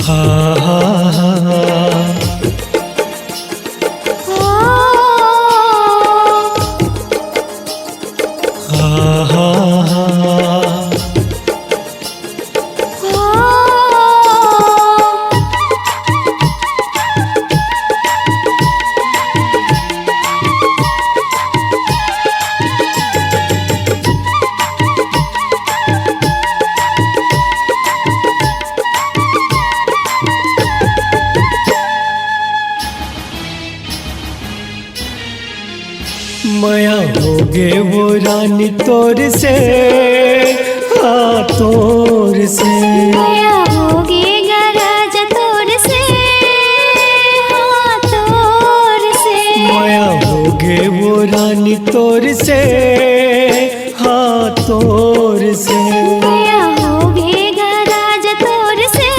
हा हा हा माया होगे वो रानी तोर से, हाँ तोर से माया होगे राजा तोर से, हाँ तोर से माया होगे वो रानी तोर से, हाँ तोर से माया होगे राजा तोर से,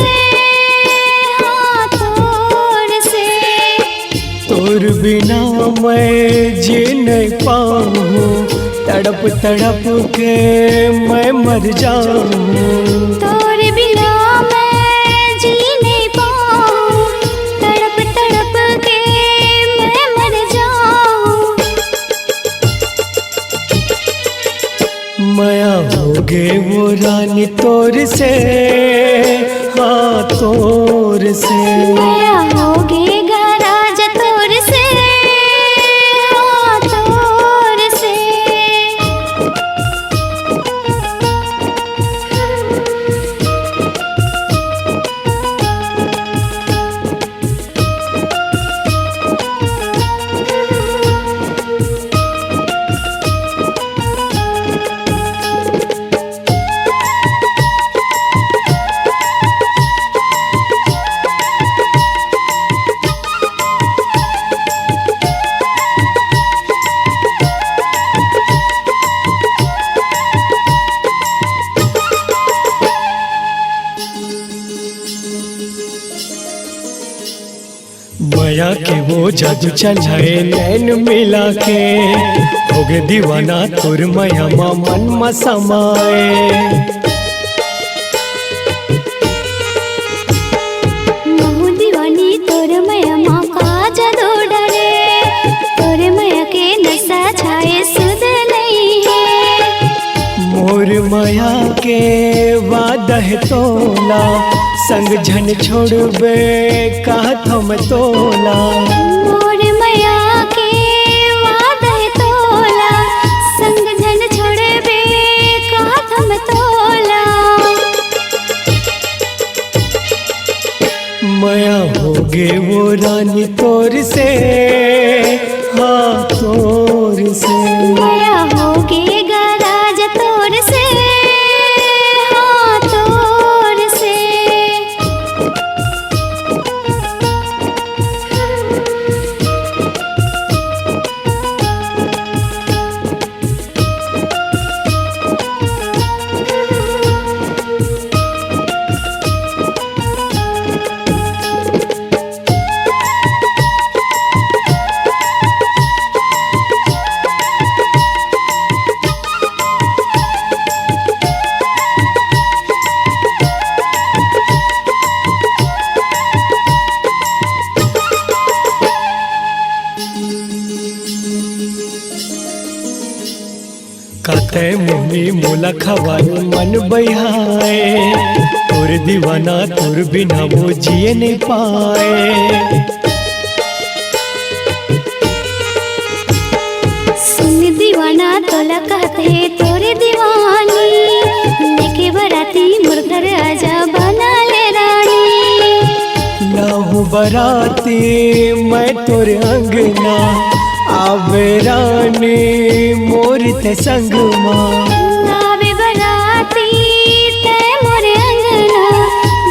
हाँ तोर से तोर बिना मैं जी नहीं पाऊँ, तड़प तड़प के मैं मर जाऊँ। तोर बिना मैं जी नहीं पाऊँ, तड़प तड़प के मैं मर जाऊँ। माया होगे वो रानी तोर से, हाँ तोर से माया होगे राजा तोर से, हाँ तोर से माया के वो जादू चलाए नैन मिला के, हो गए दीवाना तुर माया मा मन मा समाए। महू दीवानी तोर माया माँ का जादू डरे, तोर माया के नशा छाए सुध नहीं है। मोर माया के वादा है तोला, संग झन छोड़बे कहत हम तोला। मोर माया के वादा है तोला, संग झन छोड़बे कहत हम तोला। माया होगे वो रानी तोर से, हाँ तोर से माया होगे राजा तोर से, हाँ तोर से काते मुनी मोला खवाई मन बहाए, तोर दीवाना तोर बिना वो जिए नहीं पाए। सुन दीवाना तोला कहते तोरे दीवानी, लेके बराती मुर्गर आजा बना ले रानी। लाहू बराती मैं तोर अंगना, आवे रानी मोर ते संग माँ। आवे बराती ते मोरे अंगना,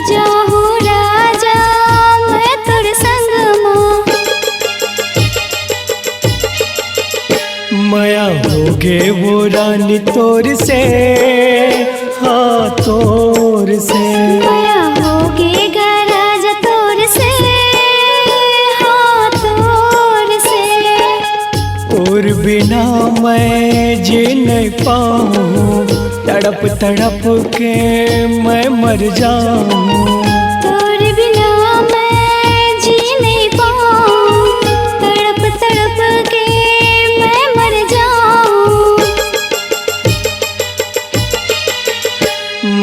जाहू राजा मैं तोर संग माँ। माया होगे वो रानी तोर से, हाँ तोर से माया होगे राजा तोर से, हाँ तोर से तोर बिना मैं जी नहीं पाऊँ, तड़प तड़प के मैं मर जाऊँ। तोर बिना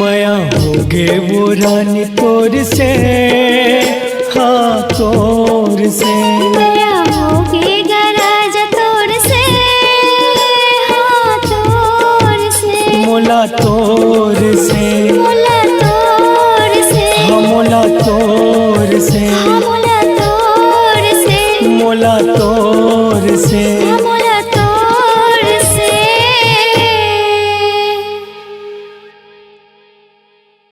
मया होगे वो रानी तोर से, हाँ तोर से। मया होगे गराज तोर से, हाँ तोर से। मोला तोर से, मोला तोर से, हाँ मोला तोर से। हाँ